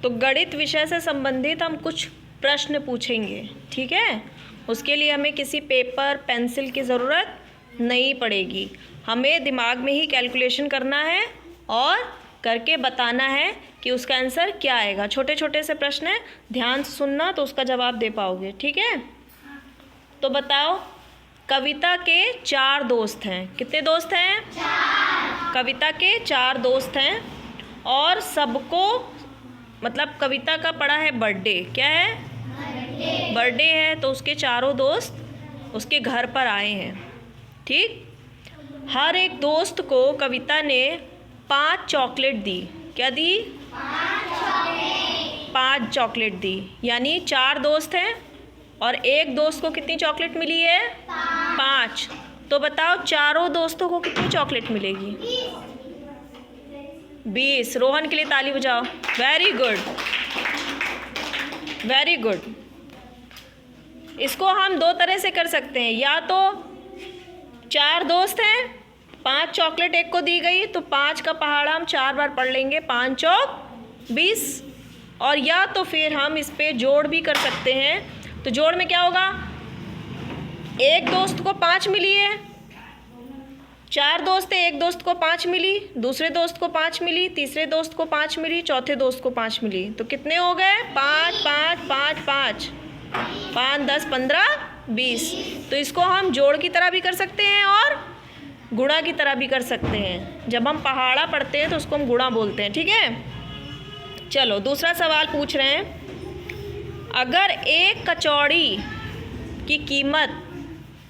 तो गणित विषय से संबंधित हम कुछ प्रश्न पूछेंगे, ठीक है। उसके लिए हमें किसी पेपर पेंसिल की ज़रूरत नहीं पड़ेगी, हमें दिमाग में ही कैलकुलेशन करना है और करके बताना है कि उसका आंसर क्या आएगा। छोटे छोटे से प्रश्न हैं, ध्यान से सुनना तो उसका जवाब दे पाओगे, ठीक है। तो बताओ, कविता के 4 दोस्त हैं। कितने दोस्त हैं? 4। कविता के 4 दोस्त हैं और सबको, मतलब कविता का पड़ा है बर्थडे। क्या है? बर्थडे है। तो उसके चारों दोस्त उसके घर पर आए हैं, ठीक। हर एक दोस्त को कविता ने 5 चॉकलेट दी। क्या दी? 5 चॉकलेट दी। यानी 4 दोस्त हैं और एक दोस्त को कितनी चॉकलेट मिली है? 5। तो बताओ चारों दोस्तों को कितनी चॉकलेट मिलेगी? 20। रोहन के लिए ताली बजाओ। Very good, very good. इसको हम 2 तरह से कर सकते हैं, या तो 4 दोस्त हैं, 5 चॉकलेट एक को दी गई, तो 5 का पहाड़ा हम 4 बार पढ़ लेंगे, 5 चौक 20। और या तो फिर हम इस पे जोड़ भी कर सकते हैं। तो जोड़ में क्या होगा? एक दोस्त को 5 मिली है, 4 दोस्त है, एक दोस्त को 5 मिली, दूसरे दोस्त को 5 मिली, तीसरे दोस्त को 5 मिली, चौथे दोस्त को 5 मिली। तो कितने हो गए? 5 5 5 5 5 10 15 20। तो इसको हम जोड़ की तरह भी कर सकते हैं और गुणा की तरह भी कर सकते हैं। जब हम पहाड़ा पढ़ते हैं तो उसको हम गुणा बोलते हैं, ठीक है। चलो दूसरा सवाल पूछ रहे हैं। अगर एक कचौड़ी की कीमत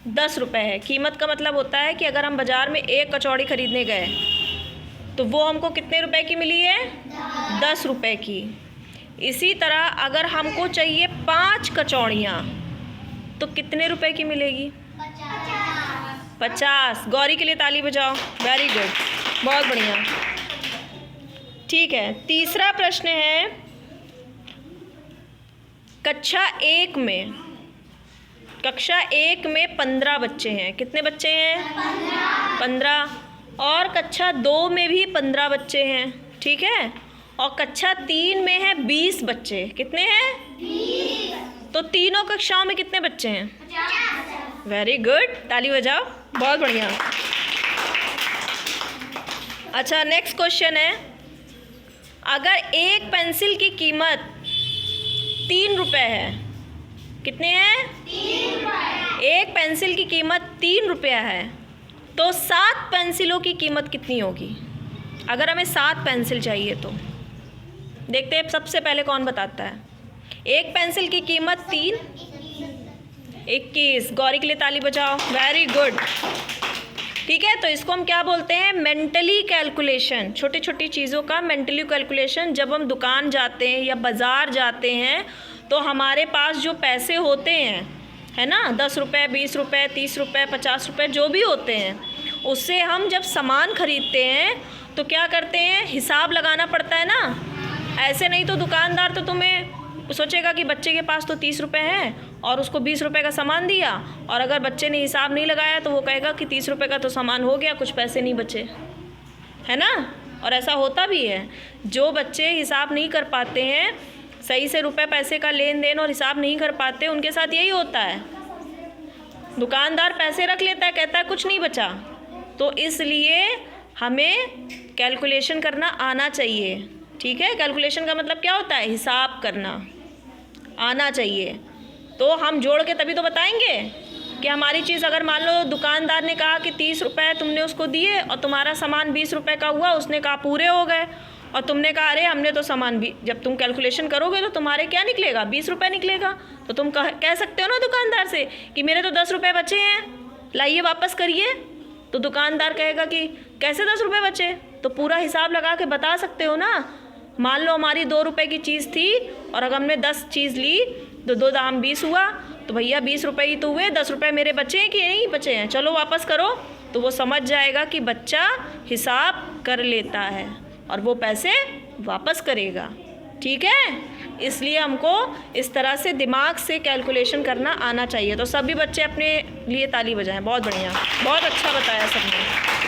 10 रुपये है, कीमत का मतलब होता है कि अगर हम बाज़ार में एक कचौड़ी ख़रीदने गए तो वो हमको कितने रुपए की मिली है? 10 रुपये की। इसी तरह अगर हमको चाहिए 5 कचौड़ियाँ तो कितने रुपए की मिलेगी? 50। गौरी के लिए ताली बजाओ। वेरी गुड, बहुत बढ़िया, ठीक है। तीसरा प्रश्न है, कक्षा 1 में 15 बच्चे हैं। कितने बच्चे हैं? 15। और कक्षा 2 में भी 15 बच्चे हैं, ठीक है। और कक्षा 3 में है 20 बच्चे। कितने हैं? 20। तो तीनों कक्षाओं में कितने बच्चे हैं? 50। वेरी गुड, ताली बजाओ, बहुत बढ़िया। अच्छा, नेक्स्ट क्वेश्चन है, अगर एक पेंसिल की कीमत 3 रुपये है। कितने हैं? 3 रुपये। एक पेंसिल की कीमत 3 रुपया है तो 7 पेंसिलों की कीमत कितनी होगी? अगर हमें 7 पेंसिल चाहिए तो देखते हैं सबसे पहले कौन बताता है। एक पेंसिल की कीमत 3, 21। गौरी के लिए ताली बजाओ। वेरी गुड, ठीक है। तो इसको हम क्या बोलते हैं? Mentally calculation. छोटी छोटी चीज़ों का मेंटली कैलकुलेशन। जब हम दुकान जाते हैं या बाज़ार जाते हैं तो हमारे पास जो पैसे होते हैं, है ना, 10 रुपये, 20 रुपये, 30 रुपये, 50 रुपये, जो भी होते हैं, उससे हम जब सामान खरीदते हैं तो क्या करते हैं? हिसाब लगाना पड़ता है ना। ऐसे नहीं तो दुकानदार तो तुम्हें सोचेगा कि बच्चे के पास तो 30 रुपये हैं और उसको 20 रुपये का सामान दिया, और अगर बच्चे ने हिसाब नहीं लगाया तो वो कहेगा कि 30 रुपये का तो सामान हो गया, कुछ पैसे नहीं बचे, है ना। और ऐसा होता भी है। जो बच्चे हिसाब नहीं कर पाते हैं, सही से रुपए पैसे का लेन देन और हिसाब नहीं कर पाते, उनके साथ यही होता है। दुकानदार पैसे रख लेता है, कहता है कुछ नहीं बचा। तो इसलिए हमें कैलकुलेशन करना आना चाहिए, ठीक है। कैलकुलेशन का मतलब क्या होता है? हिसाब करना आना चाहिए। तो हम जोड़ के तभी तो बताएंगे कि हमारी चीज़, अगर मान लो दुकानदार ने कहा कि 30 रुपये तुमने उसको दिए और तुम्हारा सामान 20 रुपये का हुआ, उसने कहा पूरे हो गए, और तुमने कहा अरे हमने तो सामान भी, जब तुम कैलकुलेशन करोगे तो तुम्हारे क्या निकलेगा? 20 रुपये निकलेगा। तो तुम कह सकते हो ना दुकानदार से कि मेरे तो 10 रुपये बचे हैं, लाइए वापस करिए। तो दुकानदार कहेगा कि कैसे 10 रुपये बचे? तो पूरा हिसाब लगा के बता सकते हो ना। मान लो हमारी 2 रुपये की चीज़ थी और अगर हमने 10 चीज़ ली तो 2 दाम 20 हुआ, तो भैया 20 रुपये ही तो हुए, 10 रुपये मेरे बचे हैं कि नहीं बचे हैं, चलो वापस करो। तो वो समझ जाएगा कि बच्चा हिसाब कर लेता है और वो पैसे वापस करेगा, ठीक है। इसलिए हमको इस तरह से दिमाग से कैलकुलेशन करना आना चाहिए। तो सभी बच्चे अपने लिए ताली बजाएं। बहुत बढ़िया, बहुत अच्छा बताया सबने।